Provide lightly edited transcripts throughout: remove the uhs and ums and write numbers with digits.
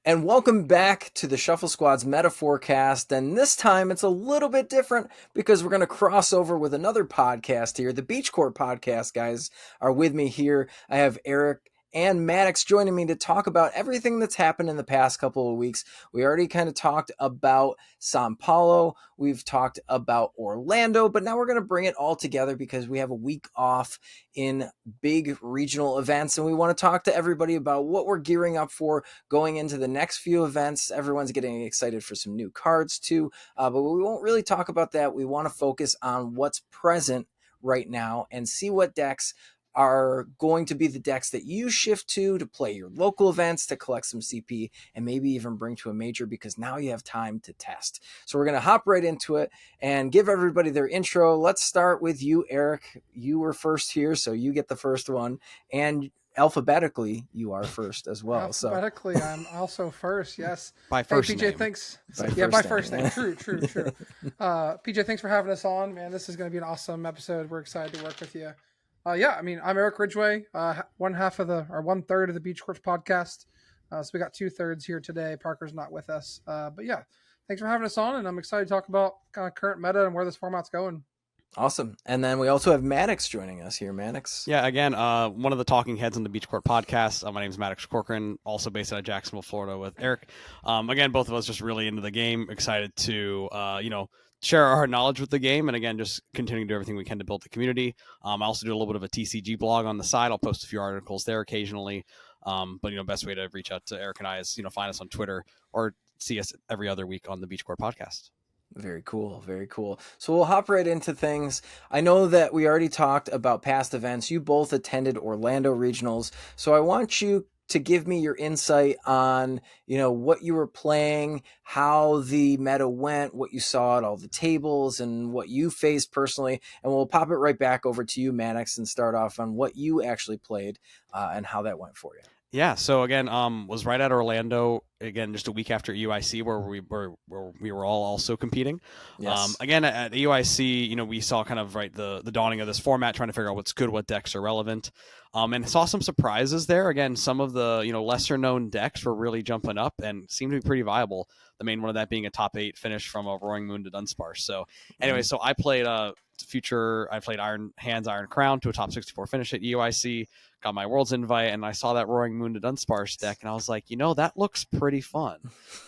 And welcome back to the Shuffle Squad's Meta Forecast. And this time it's a little bit different because we're going to cross over with another podcast here. The Beach Court podcast guys are with me here. I have Eric and Maddox joining me to talk about everything that's happened in the past couple of weeks. We already kind of talked about Sao Paulo. We've talked about Orlando, but now we're going to bring it all together because we have a week off in big regional events, and we want to talk to everybody about what we're gearing up for going into the next few events. Everyone's getting excited for some new cards too, but we won't really talk about that. We want to focus on what's present right now and see what decks are going to be the decks that you shift to play your local events, to collect some CP, and maybe even bring to a major, because now you have time to test. So we're going to hop right into it and give everybody their intro. Let's start with you, Eric. You were first here, so you get the first one. And alphabetically, you are first as well. Alphabetically, I'm also first, yes. By first PJ, name. thanks. By first name. True. PJ, thanks for having us on, man. This is going to be an awesome episode. We're excited to work with you. I'm Eric Ridgeway, one third of the Beach Courts podcast. So we got 2/3 here today. Parker's not with us. But yeah, thanks for having us on, and I'm excited to talk about kind of current meta and where this format's going. Awesome. And then we also have Maddox joining us here. Maddox. Yeah, again, one of the talking heads on the Beach Court podcast. My name is Maddox Corcoran, also based out of Jacksonville, Florida with Eric. Again, both of us just really into the game, excited to, share our knowledge with the game, and again, just continuing to do everything we can to build the community. I also do a little bit of a TCG blog on the side. I'll post a few articles there occasionally. But best way to reach out to Eric and I is, find us on Twitter or see us every other week on the Beach Court podcast. Very cool. Very cool. So we'll hop right into things. I know that we already talked about past events. You both attended Orlando regionals. So I want you to give me your insight on, what you were playing, how the meta went, what you saw at all the tables, and what you faced personally. And we'll pop it right back over to you, Maddox, and start off on what you actually played and how that went for you. Yeah, so again, was right at Orlando, again, just a week after EUIC, where we were all also competing. Yes. Again, at EUIC, we saw kind of the dawning of this format, trying to figure out what's good, what decks are relevant, and saw some surprises there. Again, some of the lesser known decks were really jumping up and seemed to be pretty viable. The main one of that being a top 8 finish from a Roaring Moon to Dunsparce. So anyway, so I played Iron Hands, Iron Crown to a top 64 finish at EUIC. Got my Worlds invite, and I saw that Roaring Moon to Dunsparce deck, and I was like, that looks pretty fun.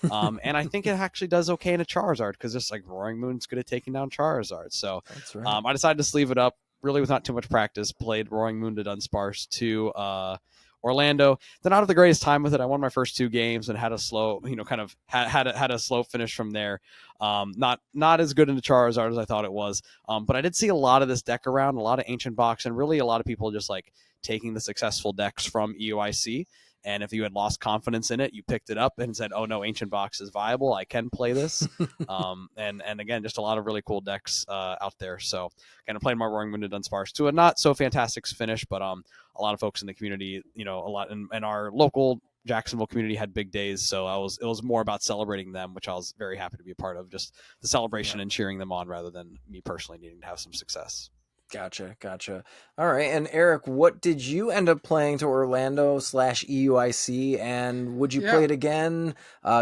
And I think it actually does okay in a Charizard, because just like Roaring Moon's good at taking down Charizard. So That's right. I decided to sleeve it up, really with not too much practice. Played Roaring Moon to Dunsparce to Orlando. Then out of the greatest time with it, I won my first 2 games and had a slow, had a slow finish from there. Not as good in the Charizard as I thought it was. But I did see a lot of this deck around, a lot of Ancient Box, and really a lot of people just like taking the successful decks from EUIC. And if you had lost confidence in it, you picked it up and said, oh no, Ancient Box is viable. I can play this. And again, just a lot of really cool decks out there. So again, I played my Roaring Moon to Dunsparce to a not so fantastic finish, but a lot of folks in the community, a lot in our local Jacksonville community had big days. So it was more about celebrating them, which I was very happy to be a part of, just the celebration and cheering them on rather than me personally needing to have some success. Gotcha. All right. And Eric, what did you end up playing to Orlando/EUIC, and would you play it again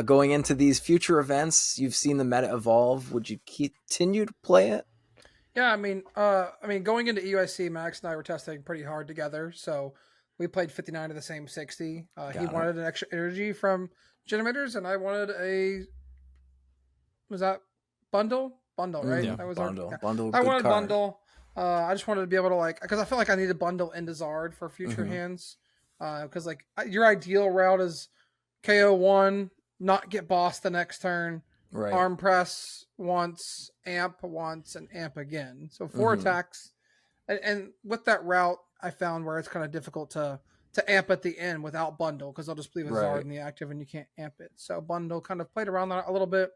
going into these future events? You've seen the meta evolve. Would you continue to play it? Yeah, I mean, going into EUIC, Max and I were testing pretty hard together, so we played 59 of the same 60. He wanted an extra energy from Generators, and I wanted was that bundle, right? Yeah, that was bundle. Yeah. Bundle. I wanted card. bundle. I just wanted to be able to because I feel like I need a bundle into Zard for future hands. Because your ideal route is KO 1, not get boss the next turn, right. Arm press once, amp once, and amp again. So 4 attacks. And with that route, I found where it's kind of difficult to amp at the end without bundle, because I'll just leave a Zard in the active and you can't amp it. So bundle kind of played around that a little bit.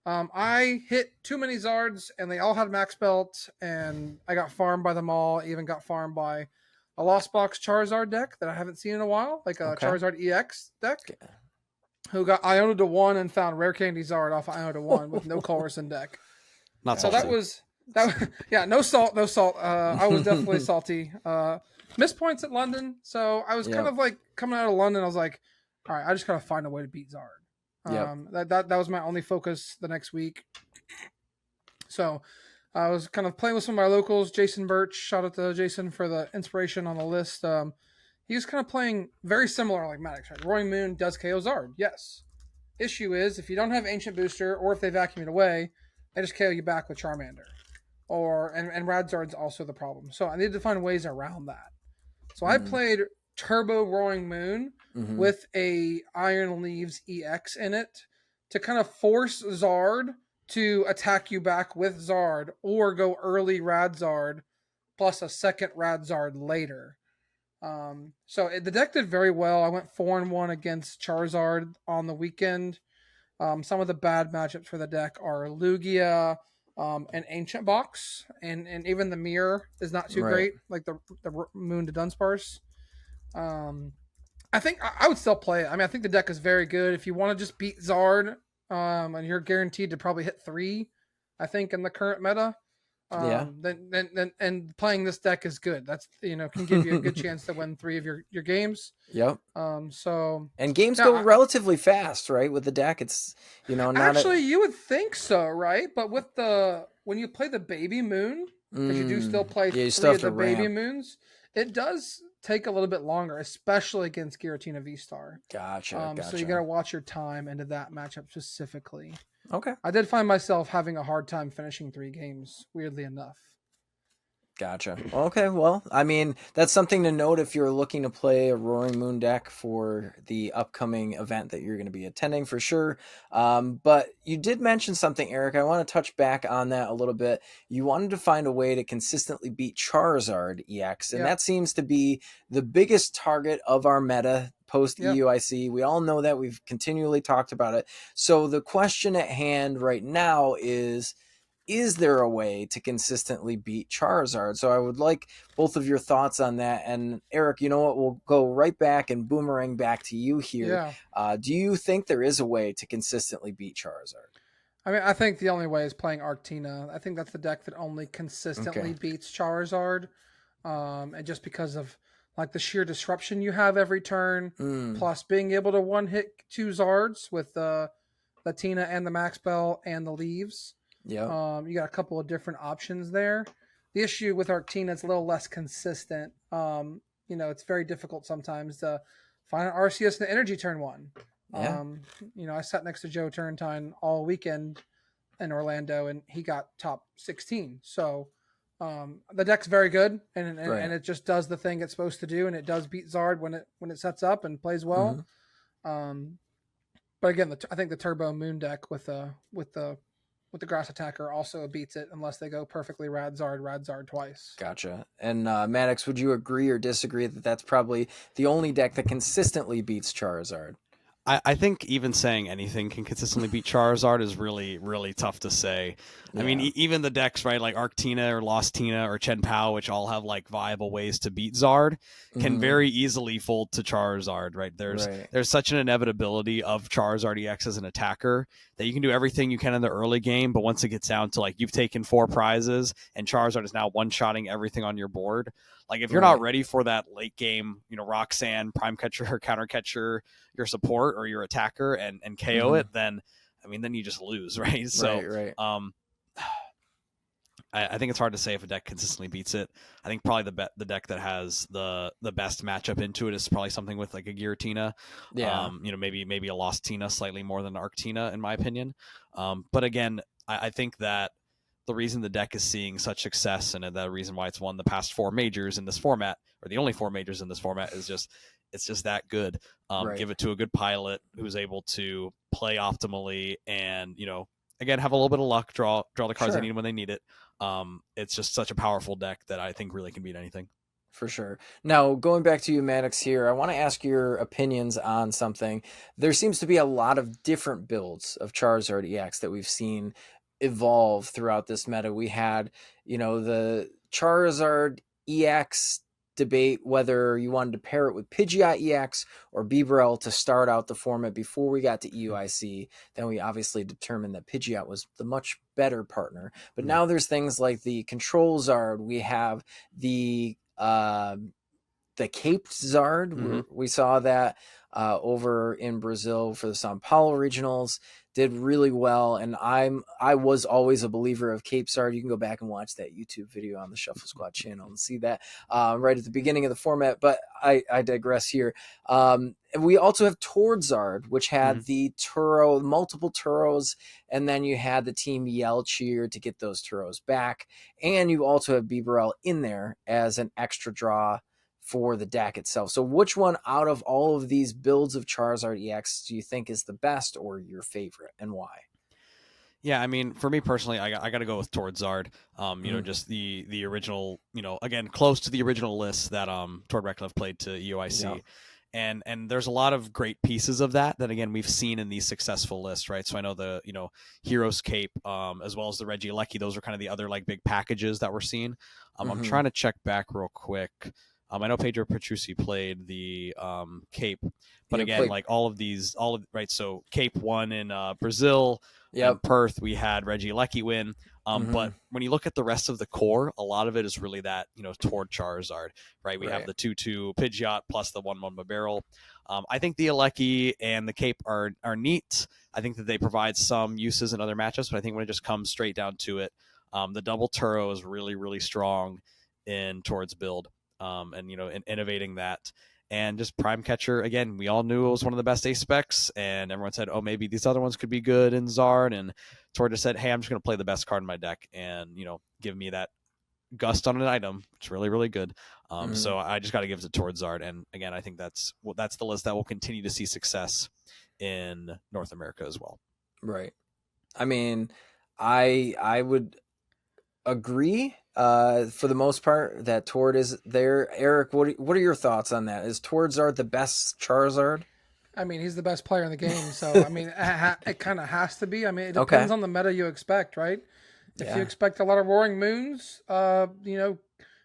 I hit too many Zards, and they all had max belt, and I got farmed by them all. I even got farmed by a Lost Box Charizard deck that I haven't seen in a while, like a Charizard EX deck, who got Iona to 1 and found Rare Candy Zard off Iona to 1 with no Colrison deck. Not so salty. No salt. I was definitely salty. Missed points at London, so I was kind of like coming out of London. I was like, all right, I just gotta find a way to beat Zard. Yep. That was my only focus the next week. So I was kind of playing with some of my locals. Jason Birch, shout out to Jason for the inspiration on the list. He was kind of playing very similar like Maddox. Right? Roaring Moon does KO Zard, yes. Issue is if you don't have Ancient Booster or if they vacuum it away, they just KO you back with Charmander. And Radzard's also the problem. So I needed to find ways around that. So I played Turbo Roaring Moon with a Iron Leaves EX in it to kind of force Zard to attack you back with Zard or go early Radzard plus a second Radzard later. So the deck did very well. I went 4-1 against Charizard on the weekend. Some of the bad matchups for the deck are Lugia, and Ancient Box, and even the Mirror is not too great, like the Moon to Dunsparce. I think I would still play it. I mean, I think the deck is very good. If you want to just beat Zard, and you're guaranteed to probably hit 3, I think in the current meta. Then playing this deck is good. That's can give you a good chance to win 3 of your games. Yep. So and games go relatively fast, right? With the deck, it's not actually you would think so, right? But with when you play the Baby Moon, because you do still play 3 of the Baby Moons, it does take a little bit longer, especially against Giratina V-Star. Gotcha. So you got to watch your time into that matchup specifically. Okay. I did find myself having a hard time finishing 3 games, weirdly enough. Gotcha. Okay, well, I mean, that's something to note if you're looking to play a Roaring Moon deck for the upcoming event that you're going to be attending for sure. But you did mention something, Eric. I want to touch back on that a little bit. You wanted to find a way to consistently beat Charizard EX, and that seems to be the biggest target of our meta post EUIC. We all know that. We've continually talked about it. So the question at hand right now is there a way to consistently beat Charizard? So I would like both of your thoughts on that. And Eric, you know what? We'll go right back and boomerang back to you here. Yeah. Do you think there is a way to consistently beat Charizard? I mean, I think the only way is playing Arctina. I think that's the deck that only consistently beats Charizard. And just because of like the sheer disruption you have every turn, plus being able to one-hit 2 Zards with the Tina and the Max Bell and the Leaves. Yeah. You got a couple of different options there. The issue with Arctina, it's a little less consistent. It's very difficult sometimes to find an RCS in the energy turn 1. Yeah. I sat next to Joe Turntine all weekend in Orlando, and he got top 16. So the deck's very good, and it just does the thing it's supposed to do, and it does beat Zard when it sets up and plays well. But again, I think the Turbo Moon deck with the Grass Attacker also beats it unless they go perfectly Radzard twice. Gotcha. And Maddox, would you agree or disagree that that's probably the only deck that consistently beats Charizard? I think even saying anything can consistently beat Charizard is really, really tough to say. Yeah. I mean, even the decks, right, like Arctina or Lost Tina or Chen Pao, which all have like viable ways to beat Zard, can very easily fold to Charizard, right? There's such an inevitability of Charizard EX as an attacker that you can do everything you can in the early game, but once it gets down to like you've taken 4 prizes and Charizard is now one-shotting everything on your board, like if you're not ready for that late game, Roxanne, Prime Catcher, or Counter Catcher, your support or your attacker and KO it, then you just lose, right? So I think it's hard to say if a deck consistently beats it. I think probably the deck that has the best matchup into it is probably something with like a Giratina. Yeah. Maybe a Lost Tina slightly more than Arctina in my opinion. But again, I think that the reason the deck is seeing such success and the reason why it's won the past 4 majors in this format, or the only 4 majors in this format, is it's just that good. Give it to a good pilot who's able to play optimally and, again, have a little bit of luck, draw the cards they need when they need it. It's just such a powerful deck that I think really can beat anything. For sure. Now, going back to you, Maddox, here, I want to ask your opinions on something. There seems to be a lot of different builds of Charizard EX that we've seen evolve throughout this meta. We had, the Charizard EX debate whether you wanted to pair it with Pidgeot EX or Bibarel to start out the format before we got to EUIC. Then we obviously determined that Pidgeot was the much better partner. But now there's things like the Control Zard. We have the the Cape Zard. We saw that over in Brazil for the Sao Paulo regionals, did really well. And I was always a believer of Cape Zard. You can go back and watch that YouTube video on the Shuffle Squad channel and see that right at the beginning of the format. But I digress here. And we also have Tordzard, which had the Turo, multiple Turos, and then you had the team yell cheer to get those Turos back. And you also have Bibarel in there as an extra draw for the deck itself. So which one out of all of these builds of Charizard EX do you think is the best or your favorite, and why? Yeah, I mean, for me personally, I got to go with Tordzard. You know, just the original, you know, again, close to the original list that Tord Reklev played to EOIC. Yeah. And there's a lot of great pieces of that again we've seen in these successful lists, right? So I know the, you know, Heroes Cape, as well as the Regieleki, those are kind of the other like big packages that we're seeing. I'm trying to check back real quick. I know Pedro Petrucci played the Cape, but again, like right. So Cape won in Brazil. In Perth, we had Regieleki win. But when you look at the rest of the core, a lot of it is really that, you know, toward Charizard, right? We have the 2/2 Pidgeot plus the 1/1 barrel. I think the Alecki and the Cape are neat. I think that they provide some uses in other matchups, but I think when it just comes straight down to it, the double Turo is really, really strong in Tord's build. And, you know, in innovating that. And just Prime Catcher, again, we all knew it was one of the best ace specs, and everyone said, oh, maybe these other ones could be good in Zard. And Tord just said, hey, I'm just going to play the best card in my deck and, you know, give me that gust on an item. It's really, really good. So I just got to give it to Tord Zard. And again, I think that's the list that will continue to see success in North America as well. Right. I mean, I would agree for the most part that Tord is there. Eric, what are your thoughts on that? Is Tordzard the best Charizard? I mean, he's the best player in the game, so I mean, it kind of has to be. I mean, it depends on the meta you expect, right? If you expect a lot of Roaring Moons, you know,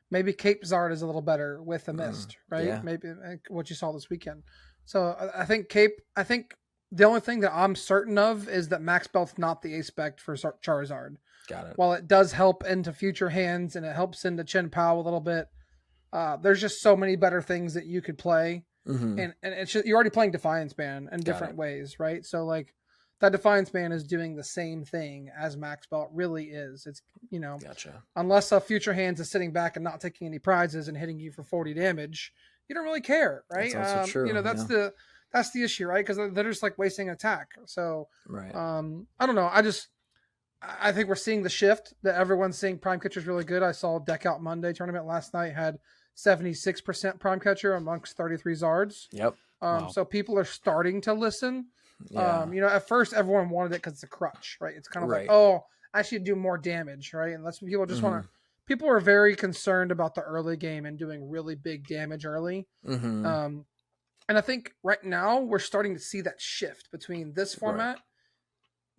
maybe Cape Zard is a little better with the Mist, right? Yeah. Maybe what you saw this weekend. So I think I think the only thing that I'm certain of is that Max Belt's not the ace spec for Charizard. Got it. While it does help into future hands and it helps into Chen Pao a little bit, there's just so many better things that you could play. And it's just, you're already playing Defiance Band in different ways, right? So like that Defiance Band is doing the same thing as Max Belt really is. It's, you know, unless a future hands is sitting back and not taking any prizes and hitting you for 40 damage, you don't really care, right? That's also true. You know, that's the issue, right? Because they're just like wasting attack. So I don't know. I think we're seeing the shift that everyone's seeing Prime Catcher is really good. I saw Deck Out Monday tournament last night had 76% Prime Catcher amongst 33 Zards. Yep. So people are starting to listen. Yeah. You know, at first everyone wanted it because it's a crutch, right? It's kind of like, oh, I should do more damage, right? And that's what people just want to. People are very concerned about the early game and doing really big damage early. And I think right now we're starting to see that shift between this format.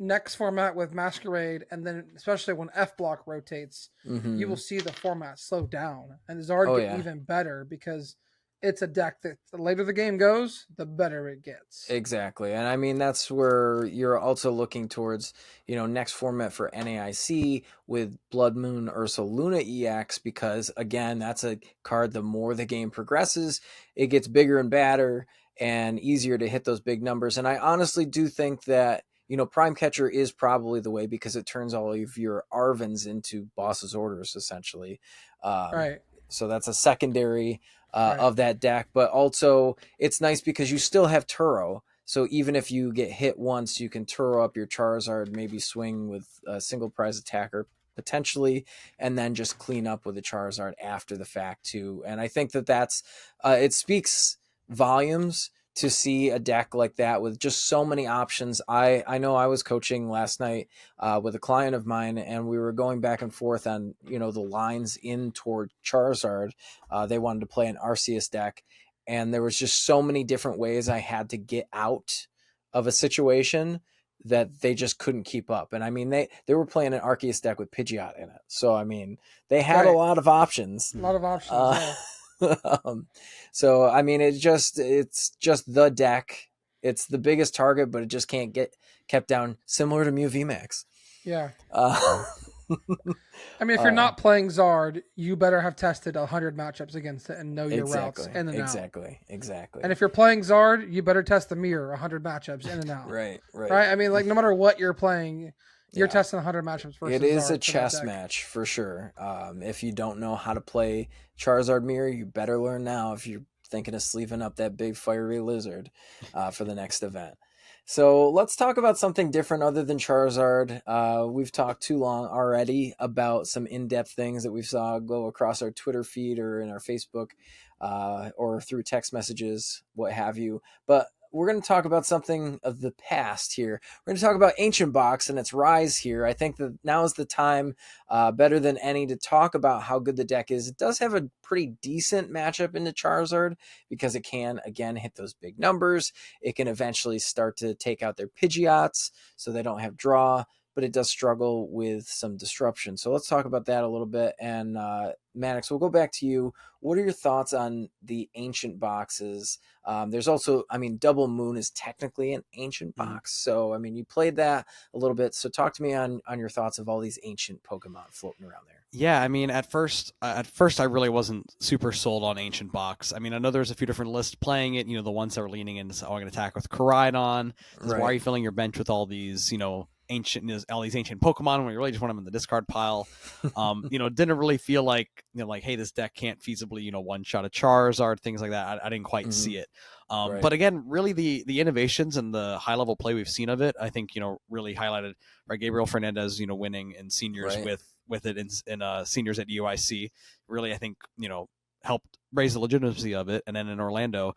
Next format with Masquerade, and then especially when F block rotates, you will see the format slow down and Zard get even better because it's a deck that the later the game goes, the better it gets. Exactly. And I mean, that's where you're also looking towards, you know, next format for NAIC with Blood Moon Ursaluna EX, because again, that's a card, the more the game progresses, it gets bigger and badder and easier to hit those big numbers. And I honestly do think that, you know, Prime Catcher is probably the way because it turns all of your Arvins into Boss's Orders, essentially. So that's a secondary of that deck. But also, it's nice because you still have Turo. So even if you get hit once, you can Turo up your Charizard, maybe swing with a single prize attacker, potentially, and then just clean up with the Charizard after the fact, too. And I think that that's it speaks volumes to see a deck like that with just so many options. I know I was coaching last night with a client of mine, and we were going back and forth on, you know, the lines in toward Charizard. They wanted to play an Arceus deck, and there was just so many different ways I had to get out of a situation that they just couldn't keep up. And I mean, they were playing an Arceus deck with Pidgeot in it. So, I mean, they had a lot of options. A lot of options, yeah. So I mean, it's just the deck. It's the biggest target, but it just can't get kept down, similar to Mew VMAX. Yeah. I mean, if you're not playing Zard, you better have tested 100 matchups against it and know your routes in and out. Exactly. And if you're playing Zard, you better test the mirror 100 matchups in and out. Right. I mean, like no matter what you're playing, you're testing 100 matchups versus It is Zard a chess match for sure. If you don't know how to play Charizard Mirror, you better learn now if you're thinking of sleeving up that big fiery lizard for the next event. So let's talk about something different other than Charizard. We've talked too long already about some in-depth things that we saw go across our Twitter feed or in our Facebook or through text messages, what have you. But we're going to talk about something of the past here. We're going to talk about Ancient Box and its rise here. I think that now is the time, better than any, to talk about how good the deck is. It does have a pretty decent matchup into Charizard because it can, again, hit those big numbers. It can eventually start to take out their Pidgeots so they don't have draw, but it does struggle with some disruption. So let's talk about that a little bit. And Maddox, we'll go back to you. What are your thoughts on the Ancient Boxes? There's also, I mean, Double Moon is technically an Ancient Box. So, I mean, you played that a little bit. So talk to me on your thoughts of all these ancient Pokemon floating around there. Yeah, I mean, at first, I really wasn't super sold on Ancient Box. I mean, I know there's a few different lists playing it. You know, the ones that were leaning into, oh, I'm going to attack with Koraidon. Why are you filling your bench with all these, all these ancient Pokemon when you really just want them in the discard pile? Didn't really feel like, hey, this deck can't feasibly, one shot a Charizard, things like that. I didn't quite see it. But again, really the innovations and the high level play we've seen of it, I think, really highlighted by Gabriel Fernandez, winning in seniors with it in seniors at UIC. Really, I think, helped raise the legitimacy of it. And then in Orlando,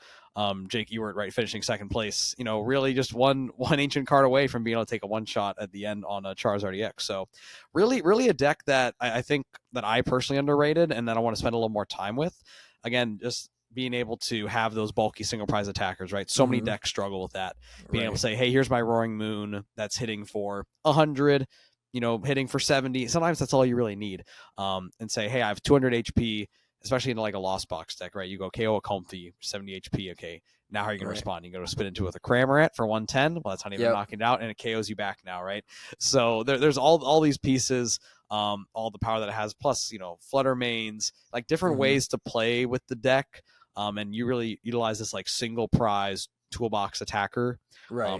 Jake Ewert, finishing second place, really just one ancient card away from being able to take a one shot at the end on a Charizard EX. So really a deck that I think that I personally underrated and that I want to spend a little more time with. Again, just being able to have those bulky single prize attackers, right? So many decks struggle with that. Being able to say, hey, here's my Roaring Moon that's hitting for 100, hitting for 70. Sometimes that's all you really need. And say, hey, I have 200 HP, especially in like a Lost Box deck, right? You go KO a Comfy, 70 HP, okay. Now how are you going to respond? You go to spin into with a Cramorant for 110. Well, that's not even knocking it out, and it KOs you back now, right? So there's all these pieces, all the power that it has, plus, Flutter Mains, like different ways to play with the deck. And you really utilize this like single prize toolbox attacker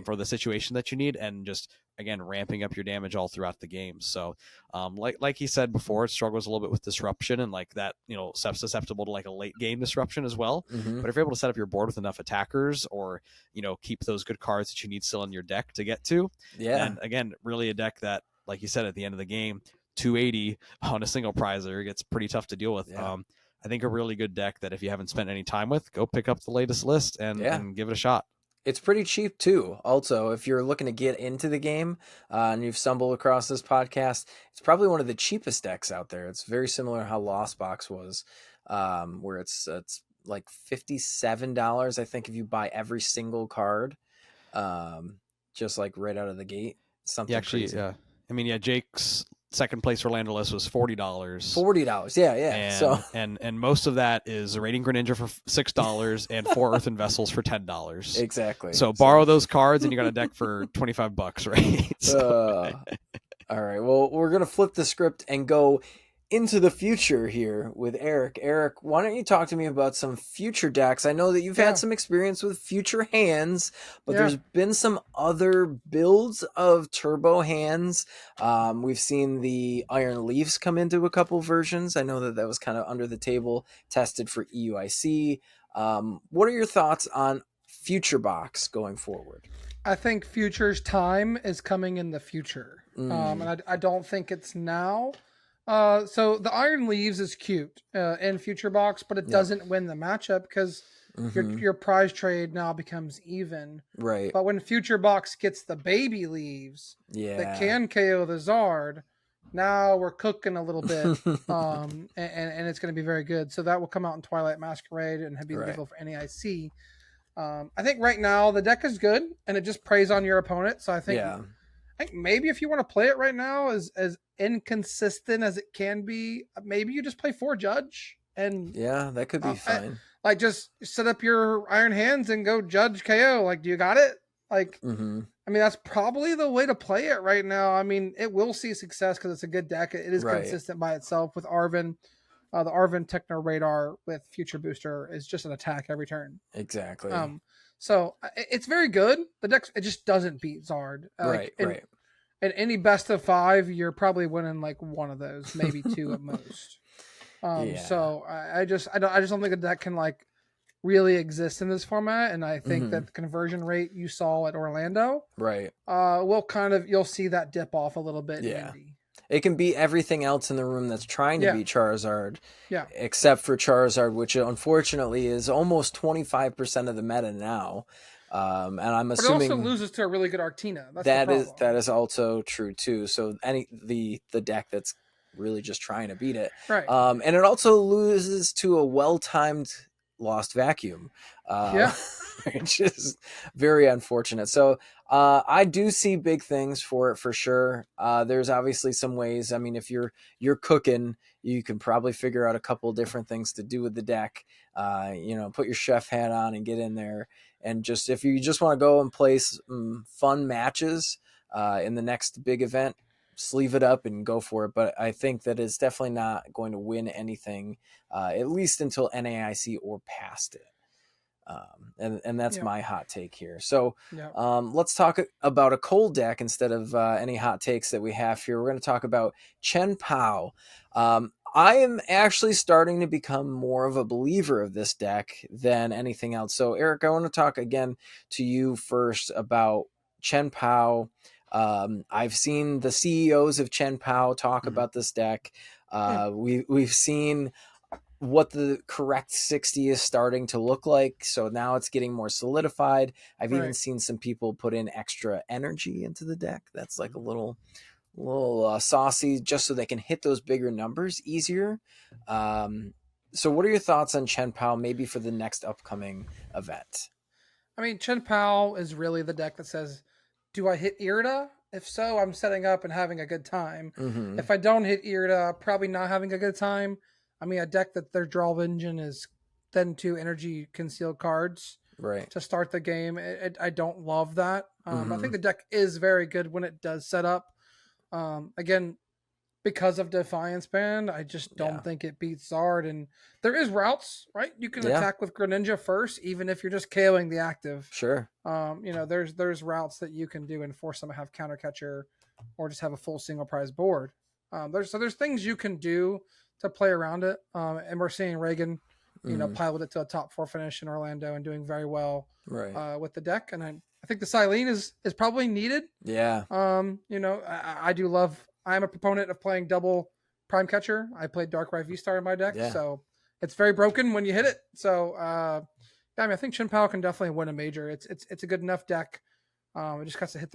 for the situation that you need, and just again ramping up your damage all throughout the game. So like he said before, it struggles a little bit with disruption and like that, susceptible to like a late game disruption as well. But if you're able to set up your board with enough attackers, or keep those good cards that you need still in your deck to get to, and again, really a deck that, like you said, at the end of the game, 280 on a single prizer gets pretty tough to deal with. I think a really good deck that if you haven't spent any time with, go pick up the latest list and give it a shot. It's pretty cheap too. Also, if you're looking to get into the game and you've stumbled across this podcast, it's probably one of the cheapest decks out there. It's very similar to how Lost Box was, where it's like $57, I think, if you buy every single card, just like right out of the gate. Something crazy. Yeah. I mean, Jake's second place Orlando list was $40. $40, yeah. And most of that is a Radiant Greninja for $6 and 4 Earthen Vessels for $10. Exactly. So borrow those cards and you got a deck for $25, right? All right. Well, we're gonna flip the script and go into the future here with Eric. Eric, why don't you talk to me about some future decks? I know that you've had some experience with future hands, but there's been some other builds of turbo hands. We've seen the Iron Leafs come into a couple versions. I know that was kind of under the table, tested for EUIC. What are your thoughts on Future Box going forward? I think Future's time is coming in the future. And I don't think it's now. So the Iron Leaves is cute in Future Box, but it doesn't win the matchup because your prize trade now becomes even. Right. But when Future Box gets the baby leaves that can KO the Zard, now we're cooking a little bit, and it's going to be very good. So that will come out in Twilight Masquerade and be available for NAIC. I think right now the deck is good, and it just preys on your opponent. So I think maybe if you want to play it right now, as inconsistent as it can be, maybe you just play 4 Judge, and that could be fine. Like just set up your Iron Hands and go Judge KO. Like, do you got it? Like, I mean, that's probably the way to play it right now. I mean, it will see success because it's a good deck. It is Right. consistent by itself with Arvin. The Arvin Techno Radar with Future Booster is just an attack every turn. Exactly. So it's very good. The deck, it just doesn't beat Zard. Right. In any best of 5, you're probably winning like one of those, maybe 2 at most. So I just don't think that can like really exist in this format, and I think that the conversion rate you saw at Orlando, right, you'll see that dip off a little bit. Yeah, in Indy. It can beat everything else in the room that's trying to beat Charizard. Yeah, except for Charizard, which unfortunately is almost 25% of the meta now. And I'm assuming it also loses to a really good Arctina. That is also true too. So the deck that's really just trying to beat it, right? And it also loses to a well-timed Lost Vacuum, which is very unfortunate. So I do see big things for it for sure. There's obviously some ways. I mean, if you're cooking, you can probably figure out a couple different things to do with the deck. Put your chef hat on and get in there. And just if you just want to go and play some fun matches in the next big event, sleeve it up and go for it. But I think that it's definitely not going to win anything, at least until NAIC or past it. And that's my hot take here. So let's talk about a cold deck instead of any hot takes that we have here. We're going to talk about Chen Pao. I am actually starting to become more of a believer of this deck than anything else. So Eric, I want to talk again to you first about Chen Pao. I've seen the CEOs of Chen Pao talk about this deck. We've seen what the correct 60 is starting to look like. So now it's getting more solidified. I've even seen some people put in extra energy into the deck. That's like a little saucy, just so they can hit those bigger numbers easier. So what are your thoughts on Chen Pao, maybe for the next upcoming event? I mean, Chen Pao is really the deck that says, do I hit Irida? If so, I'm setting up and having a good time. If I don't hit Irida, probably not having a good time. I mean, a deck that their draw engine is then 2 energy concealed cards to start the game. I don't love that. I think the deck is very good when it does set up. Again, because of Defiance Band, I just don't think it beats Zard. And there is routes, right? You can attack with Greninja first, even if you're just KOing the active. Sure. There's routes that you can do and force them to have counter catcher or just have a full single prize board. There's things you can do to play around it. And we're seeing Reagan, pilot it to a top 4 finish in Orlando and doing very well with the deck. And I think the Silene is probably needed. Yeah. I do love. I'm a proponent of playing double Prime Catcher. I played Darkrai V-Star in my deck, so it's very broken when you hit it. So I think Chen Pao can definitely win a major. It's a good enough deck. It just has to hit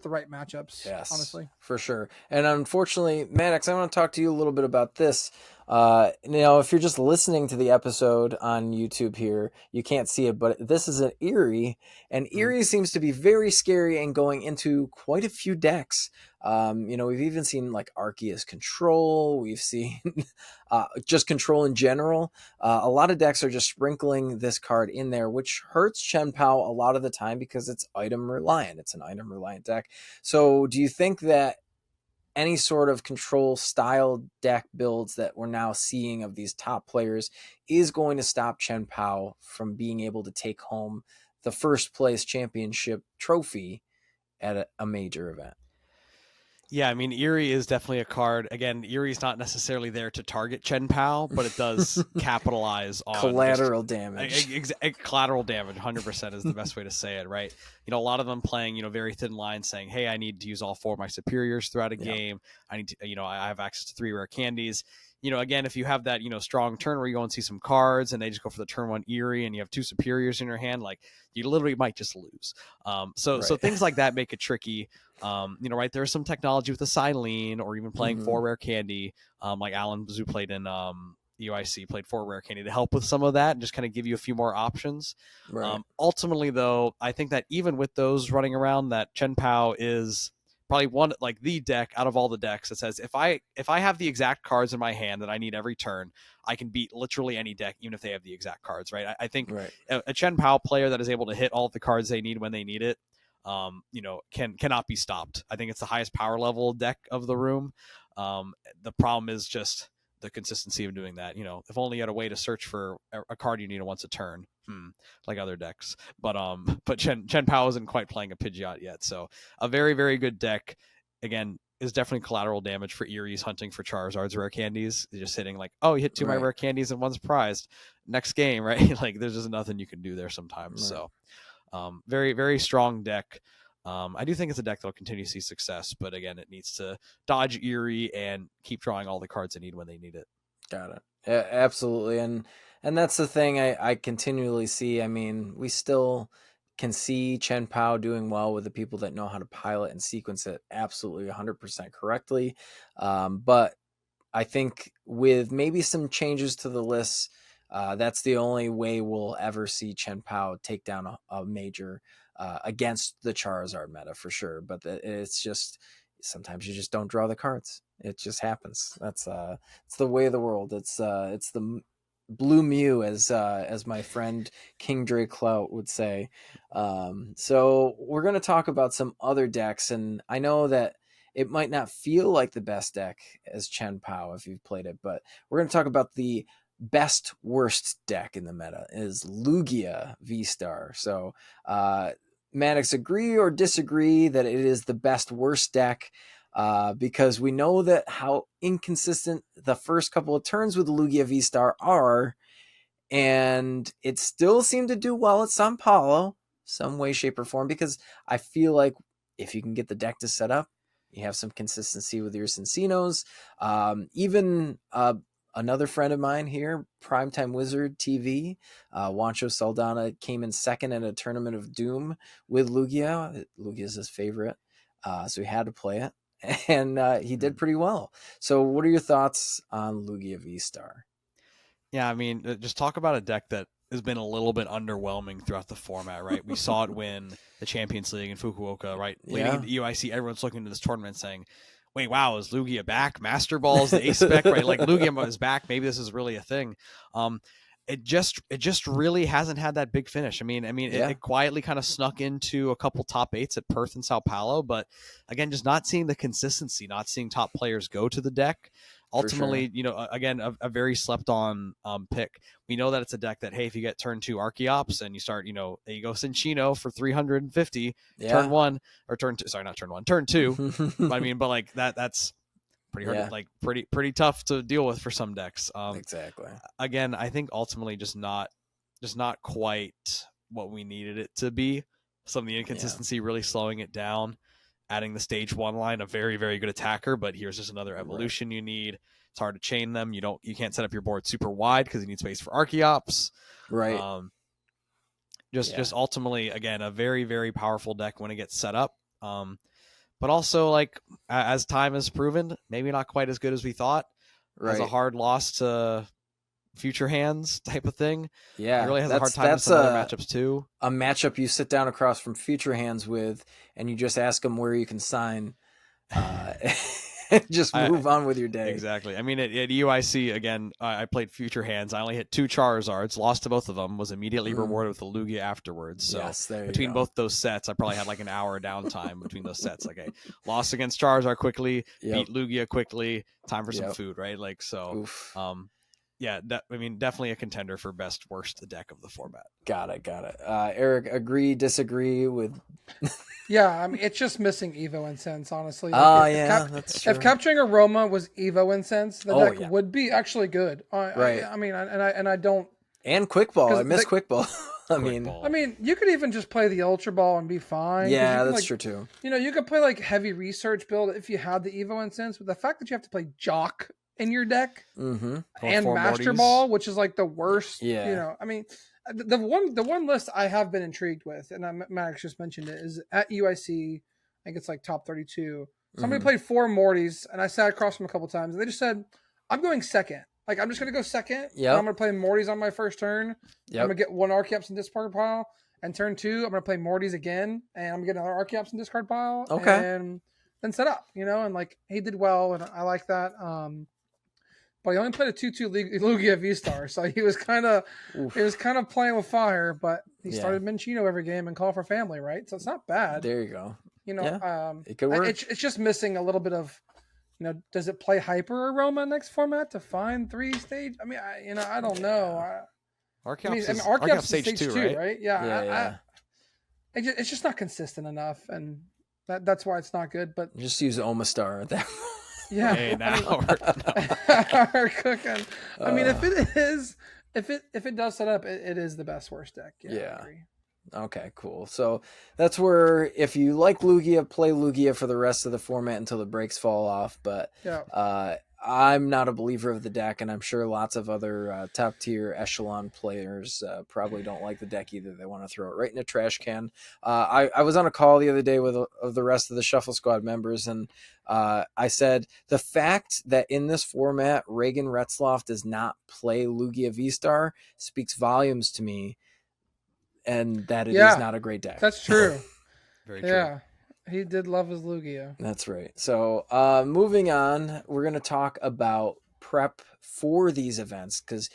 the right matchups. Yes, honestly, for sure. And unfortunately, Maddox, I want to talk to you a little bit about this. If you're just listening to the episode on YouTube here, you can't see it, but this is an Eerie, and Eerie seems to be very scary and going into quite a few decks. We've even seen like Arceus Control. We've seen just Control in general. A lot of decks are just sprinkling this card in there, which hurts Chen Pao a lot of the time because it's item reliant. It's an item reliant deck. So do you think that any sort of control style deck builds that we're now seeing of these top players is going to stop Chen Pao from being able to take home the first place championship trophy at a major event? Yeah, I mean, Eerie is definitely a card. Again, Eerie's not necessarily there to target Chen Pao, but it does capitalize on collateral damage. Collateral damage, 100% is the best way to say it, right? A lot of them playing, very thin lines saying, hey, I need to use all 4 of my superiors throughout a game. I need to, I have access to 3 rare candies. Again, if you have that, strong turn where you go and see some cards and they just go for the turn 1 Eerie and you have 2 superiors in your hand, like you literally might just lose. So things like that make it tricky. There's some technology with the Silene or even playing 4 rare candy, like Alan Bazoo played in UIC, played 4 rare candy to help with some of that and just kind of give you a few more options. Ultimately, though, I think that even with those running around, that Chen Pao is probably one, like the deck out of all the decks that says if I have the exact cards in my hand that I need every turn, I can beat literally any deck, even if they have the exact cards, right? I think a Chen Pao player that is able to hit all of the cards they need when they need it cannot be stopped. I think it's the highest power level deck of the room. The problem is just the consistency of doing that. If only you had a way to search for a card you need once a turn, like other decks. But Chen Pao isn't quite playing a Pidgeot yet, so a very, very good deck. Again, is definitely collateral damage for Erie's hunting for Charizard's rare candies. They're just hitting like, oh, you hit 2 of my rare candies and one's prized. Next game, right? Like there's just nothing you can do there sometimes. Right. So very, very strong deck. I do think it's a deck that'll continue to see success, but again, it needs to dodge Erie and keep drawing all the cards they need when they need it. Got it. Yeah, absolutely. And that's the thing I continually see. I mean, we still can see Chen Pao doing well with the people that know how to pilot and sequence it absolutely 100% correctly. But I think with maybe some changes to the lists, that's the only way we'll ever see Chen Pao take down a major against the Charizard meta for sure. But it's just sometimes you just don't draw the cards. It just happens. That's it's the way of the world. It's the Blue Mew, as my friend King Dre Clout would say. So we're going to talk about some other decks, and I know that it might not feel like the best deck as Chen Pao if you've played it, but we're going to talk about the best worst deck in the meta is Lugia V-Star. So Maddox, agree or disagree that it is the best worst deck? Because we know that how inconsistent the first couple of turns with Lugia V-Star are, and it still seemed to do well at Sao Paulo, some way, shape, or form, because I feel like if you can get the deck to set up, you have some consistency with your Cincenos. Even another friend of mine here, Primetime Wizard TV, Juancho Saldana, came in second at a Tournament of Doom with Lugia. Lugia's his favorite, so he had to play it. And he did pretty well. So what are your thoughts on Lugia V-Star? Yeah, I mean, just talk about a deck that has been a little bit underwhelming throughout the format, right? We saw it win the Champions League in Fukuoka, right? Leading into UIC, everyone's looking into this tournament saying, wait, wow, is Lugia back? Master Ball is the ace spec, right? Like Lugia is back. Maybe this is really a thing. It just really hasn't had that big finish. I mean, it quietly kind of snuck into a couple top 8s at Perth and Sao Paulo, but again, just not seeing the consistency, not seeing top players go to the deck. Ultimately, sure. Again, a very slept on pick. We know that it's a deck that, hey, if you get turn 2 Archeops and you start, you go Cinccino for 350, turn 1 or turn 2, sorry, not turn 1, turn 2. but like that's pretty hard, like pretty tough to deal with for some decks. Exactly. Again, I think ultimately just not quite what we needed it to be. Some of the inconsistency really slowing it down. Adding the stage 1 line, a very, very good attacker, but here's just another evolution you need. It's hard to chain them. You can't set up your board super wide because you need space for Archeops. Right. Just ultimately, again, a very, very powerful deck when it gets set up. But also, like, as time has proven, maybe not quite as good as we thought. Right. As a hard loss to Future Hands type of thing. Yeah. It really has a hard time with some other matchups too. A matchup you sit down across from Future Hands with, and you just ask them where you can sign. Just move on with your day. Exactly. I mean, at UIC, again, I played Future Hands. I only hit 2 Charizards, lost to both of them, was immediately rewarded with a Lugia afterwards. So between both those sets, I probably had like an hour downtime between those sets. Like, lost against Charizard quickly, beat Lugia quickly, time for some food, right? Like, so, yeah, definitely a contender for best worst deck of the format. Got it. Eric, agree, disagree with... Yeah, I mean, it's just missing Evo Incense, honestly. That's true. If Capturing Aroma was Evo Incense, the deck would be actually good. I don't... And Quick Ball. I miss Quick Ball. I mean, you could even just play the Ultra Ball and be fine. Yeah, that's true too. You could play like heavy research build if you had the Evo Incense, but the fact that you have to play Jock in your deck and Master Ball, which is like the worst. Yeah. I mean, the one list I have been intrigued with, and Maddox just mentioned it, is at UIC. I think it's like top 32. Somebody played 4 Mortys, and I sat across from a couple times, and they just said, "I'm going second. Like, I'm just going to go second. Yeah. I'm going to play Mortys on my first turn. Yep. I'm going to get 1 Archeops in discard pile, and turn 2, I'm going to play Mortys again, and I'm going to get another Archeops in discard pile. Okay. And then set up, and like he did well, and I like that. but he only played a 2/2 Lugia V-Star, so he was kind of playing with fire. But he started Minccino every game and Call for Family, right? So it's not bad. There you go. It could work. It's just missing a little bit of, does it play Hyper Aroma next format to find 3 stage? I mean, I don't know. Archeop's stage 2, right? Yeah. It's just not consistent enough, and that's why it's not good. But just use Omastar at that. Yeah, hey, now we're cooking. I mean, if it does set up, it is the best worst deck. Yeah. I agree. Okay, cool. So that's where, if you like Lugia, play Lugia for the rest of the format until the breaks fall off. But I'm not a believer of the deck, and I'm sure lots of other top tier echelon players probably don't like the deck either. They want to throw it right in a trash can. I was on a call the other day with the rest of the Shuffle Squad members, and I said the fact that in this format Reagan Retzloff does not play Lugia V-Star speaks volumes to me, and that it is not a great deck. That's true. Very true. Yeah. He did love his Lugia. That's right. So moving on, we're going to talk about prep for these events, because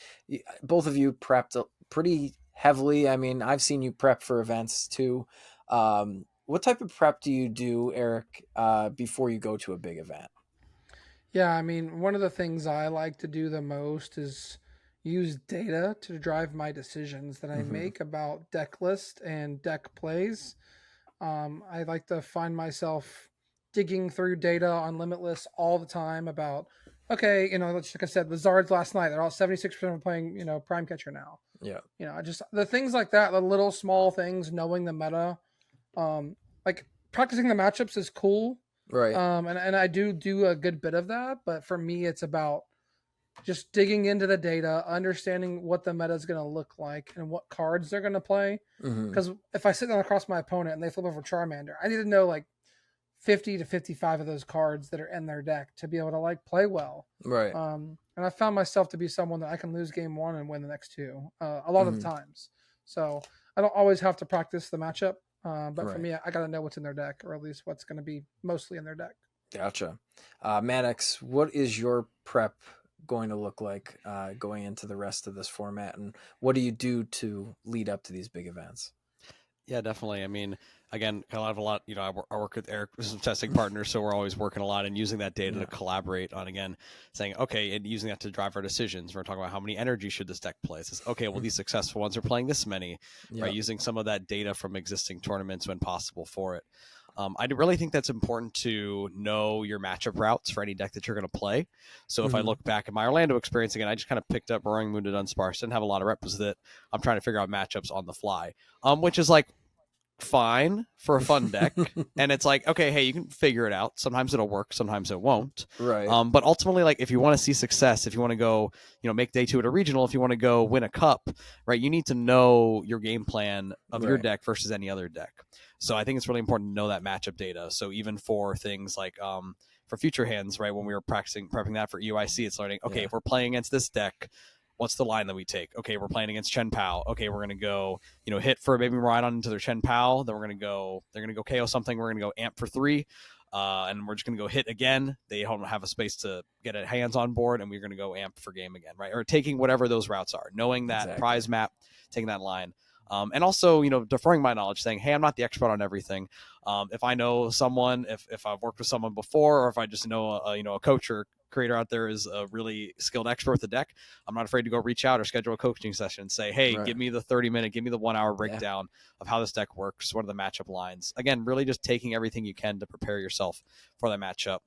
both of you prepped pretty heavily. I mean, I've seen you prep for events too. What type of prep do you do, Eric, before you go to a big event? Yeah, I mean, one of the things I like to do the most is use data to drive my decisions that I make about deck list and deck plays. I like to find myself digging through data on Limitless all the time about, okay, like I said, the Zards last night, they're all 76% playing, Prime Catcher now. Yeah. Just the things like that, the little small things, knowing the meta, like practicing the matchups is cool. Right. And I do a good bit of that, but for me, it's about just digging into the data, understanding what the meta is going to look like and what cards they're going to play. Because if I sit down across my opponent and they flip over Charmander, I need to know like 50 to 55 of those cards that are in their deck to be able to like play well. Right. And I found myself to be someone that I can lose game 1 and win the next 2 a lot of the times. So I don't always have to practice the matchup. But for me, I got to know what's in their deck, or at least what's going to be mostly in their deck. Gotcha. Maddox, what is your prep going to look like going into the rest of this format, and what do you do to lead up to these big events? Yeah, definitely. I mean, again, I work with Eric, some testing partners, so we're always working a lot and using that data to collaborate on, again, saying, okay, and using that to drive our decisions. We're talking about how many energy should this deck play. It's okay, well, these successful ones are playing this many, right? Using some of that data from existing tournaments when possible for it. I really think that's important to know your matchup routes for any deck that you're going to play. So if I look back at my Orlando experience, again, I just kind of picked up Roaring Wounded Unsparse, didn't have a lot of reps with it. I'm trying to figure out matchups on the fly, which is like fine for a fun deck. And it's like, okay, hey, you can figure it out. Sometimes it'll work, sometimes it won't. Right. But ultimately, like, if you want to see success, if you want to go, make day 2 at a regional, if you want to go win a cup, right, you need to know your game plan of your deck versus any other deck. So I think it's really important to know that matchup data. So even for things like for future hands, right, when we were prepping that for EUIC, it's learning, okay, if we're playing against this deck, what's the line that we take? Okay, we're playing against Chen Pao. Okay, we're going to go, hit for a Baby Miraidon into their Chen Pao. Then they're going to go KO something. We're going to go amp for 3. And we're just going to go hit again. They don't have a space to get a hands on board, and we're going to go amp for game again, right? Or taking whatever those routes are, knowing that prize map, taking that line. And also, deferring my knowledge, saying, hey, I'm not the expert on everything. If I know someone, if I've worked with someone before, or if I just know, a coach or creator out there is a really skilled expert with the deck, I'm not afraid to go reach out or schedule a coaching session and say, hey, give me the 30-minute, give me the 1-hour breakdown of how this deck works. What are the matchup lines? Again, really just taking everything you can to prepare yourself for that matchup.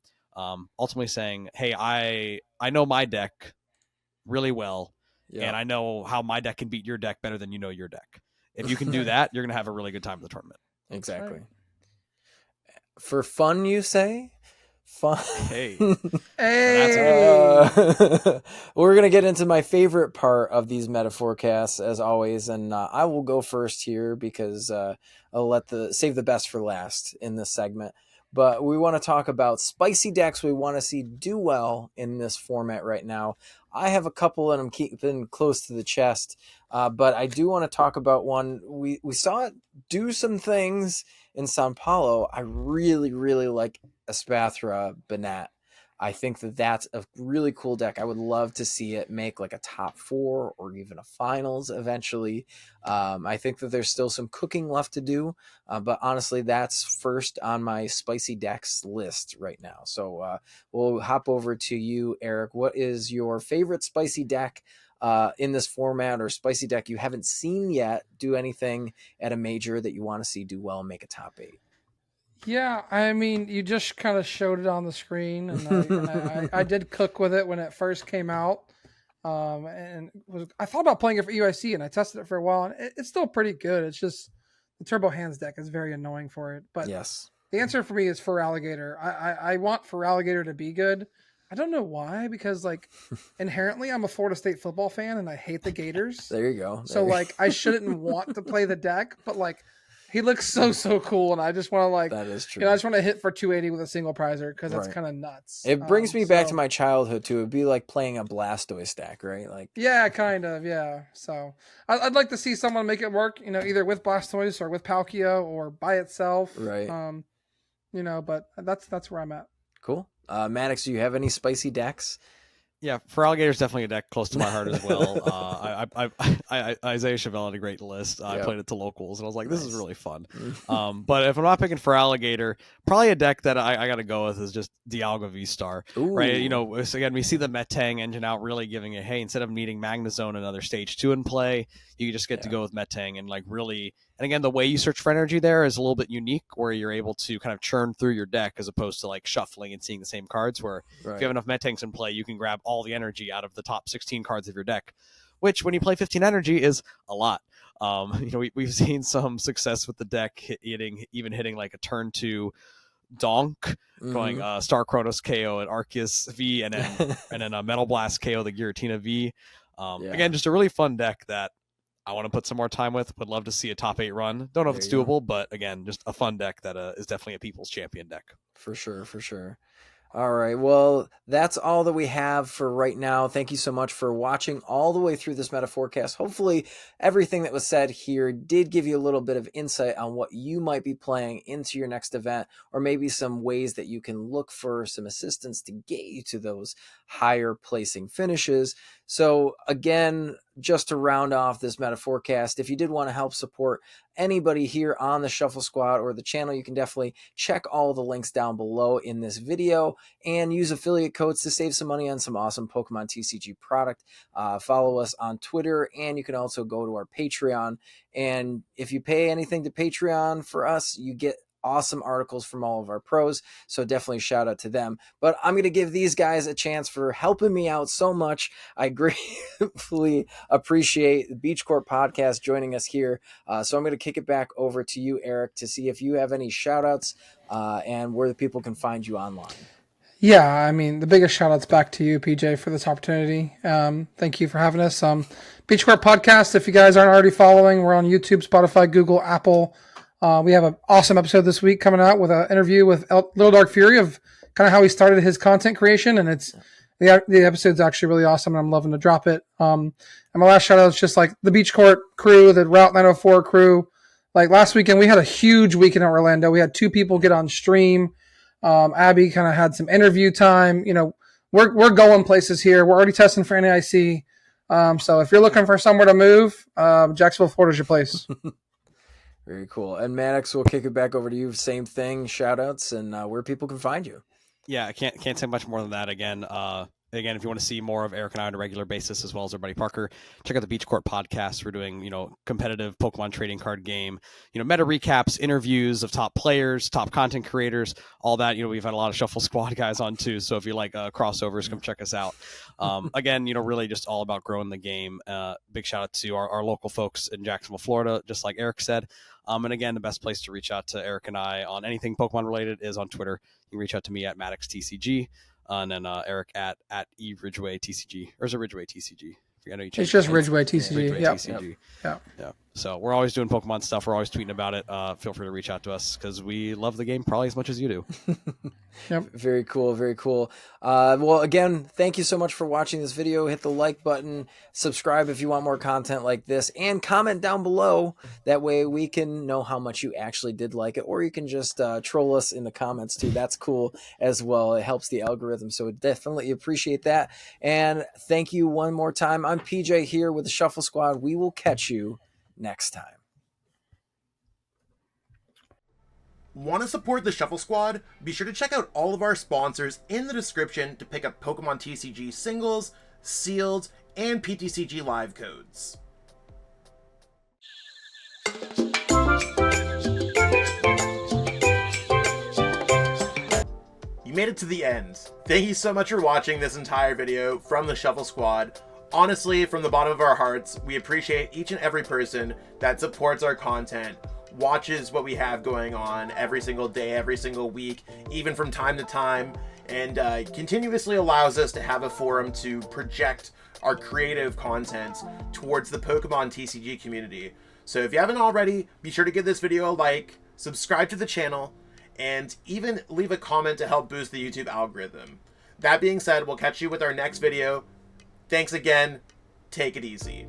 Ultimately saying, hey, I know my deck really well, and I know how my deck can beat your deck better than you know your deck. If you can do that, you're going to have a really good time at the tournament. Exactly. For fun, you say? Fun. Hey. We're going to get into my favorite part of these meta forecasts, as always, and I will go first here because I'll save the best for last in this segment. But we want to talk about spicy decks we want to see do well in this format right now. I have a couple and I'm keeping close to the chest, but I do want to talk about one. We saw it do some things in Sao Paulo. I really, really like Espathra Banat. I think that that's a really cool deck. I would love to see it make like a top 4 or even a finals eventually. I think that there's still some cooking left to do, but honestly, that's first on my spicy decks list right now. So we'll hop over to you, Eric. What is your favorite spicy deck in this format, or spicy deck you haven't seen yet do anything at a major that you want to see do well and make a top 8? Yeah, I mean, you just kind of showed it on the screen, and I did cook with it when it first came out. I thought about playing it for UIC, and I tested it for a while, and it's still pretty good. It's just the Turbo Hands deck is very annoying for it. But yes, the answer for me is for Alligator. I want for Alligator to be good. I don't know why, because like inherently I'm a Florida State football fan, and I hate the Gators. There you go. So like I shouldn't want to play the deck, but like he looks so cool, and I just want to like that is true. I just want to hit for 280 with a single prizer because that's kind of nuts. It brings me back to my childhood too. It'd be like playing a Blastoise deck, right? Like yeah, kind of, yeah. So I'd like to see someone make it work, either with Blastoise or with Palkia or by itself, right? But that's where I'm at. Cool. Maddox, do you have any spicy decks? Yeah, for Alligator's definitely a deck close to my heart as well. Isaiah Chevelle had a great list. I played it to locals, and I was like, this is really fun. But if I'm not picking for Alligator, probably a deck that I got to go with is just Dialga V-Star. Right? Again, we see the Metang engine out really giving it, hey, instead of needing Magnezone another Stage 2 in play, you just get to go with Metang and like really... And again, the way you search for energy there is a little bit unique, where you're able to kind of churn through your deck as opposed to like shuffling and seeing the same cards, where if you have enough Metangs in play, you can grab all the energy out of the top 16 cards of your deck, which when you play 15 energy is a lot. We've seen some success with the deck hitting like a turn 2 Donk, going Star Chronos KO and Arceus V, and then a Metal Blast KO the Giratina V. Again, just a really fun deck that I want to put some more time with. Would love to see a top 8 run. Don't know if it's doable, but again, just a fun deck that is definitely a people's champion deck. For sure. All right. Well, that's all that we have for right now. Thank you so much for watching all the way through this meta forecast. Hopefully everything that was said here did give you a little bit of insight on what you might be playing into your next event, or maybe some ways that you can look for some assistance to get you to those higher placing finishes. So again, just to round off this meta forecast, if you did want to help support anybody here on the Shuffle Squad or the channel, you can definitely check all the links down below in this video and use affiliate codes to save some money on some awesome Pokemon TCG product. Follow us on Twitter, and you can also go to our Patreon. And if you pay anything to Patreon for us, you get awesome articles from all of our pros, so definitely shout out to them. But I'm going to give these guys a chance for helping me out so much. I gratefully appreciate the Beach Court podcast joining us here. So I'm going to kick it back over to you, Eric, to see if you have any shout outs and where the people can find you online. Yeah, I mean, the biggest shout outs back to you, PJ, for this opportunity. Thank you for having us. Beach Court podcast, if you guys aren't already following, we're on YouTube, Spotify, Google, Apple. We have an awesome episode this week coming out with an interview with Little Dark Fury of kind of how he started his content creation, and it's the episode's actually really awesome, and I'm loving to drop it. And my last shout out is just like the Beach Court crew, the Route 904 crew. Like last weekend, we had a huge weekend in Orlando. We had 2 people get on stream. Abby kind of had some interview time. We're going places here. We're already testing for NAIC. So if you're looking for somewhere to move, Jacksonville, Florida's your place. Very cool. And Maddox, we'll kick it back over to you. Same thing, shout outs, and where people can find you. Yeah, I can't say much more than that. Again, if you want to see more of Eric and I on a regular basis, as well as our buddy Parker, check out the Beach Court podcast. We're doing, competitive Pokemon trading card game, meta recaps, interviews of top players, top content creators, all that. We've had a lot of Shuffle Squad guys on too. So if you like crossovers, come check us out. Again, really just all about growing the game. Big shout out to our local folks in Jacksonville, Florida, just like Eric said. And again, the best place to reach out to Eric and I on anything Pokemon related is on Twitter. You can reach out to me at Maddox TCG. And then Eric at Ridgeway TCG. Or is it Ridgeway TCG? I know you changed it's just Ridgeway TCG. Ridgeway TCG. Yeah. So we're always doing Pokemon stuff. We're always tweeting about it. Feel free to reach out to us because we love the game probably as much as you do. Yep. Very cool. Very cool. Well, again, thank you so much for watching this video. Hit the like button, subscribe if you want more content like this, and comment down below. That way we can know how much you actually did like it, or you can just troll us in the comments too. That's cool as well. It helps the algorithm. So definitely appreciate that. And thank you one more time. I'm PJ here with the Shuffle Squad. We will catch you next time. Want to support the Shuffle Squad? Be sure to check out all of our sponsors in the description to pick up Pokemon TCG singles, sealed, and PTCG live codes. You made it to the end. Thank you so much for watching this entire video from the Shuffle Squad. Honestly, from the bottom of our hearts, we appreciate each and every person that supports our content, watches what we have going on every single day, every single week, even from time to time, and continuously allows us to have a forum to project our creative content towards the Pokemon TCG community. So if you haven't already, be sure to give this video a like, subscribe to the channel, and even leave a comment to help boost the YouTube algorithm. That being said, we'll catch you with our next video. Thanks again. Take it easy.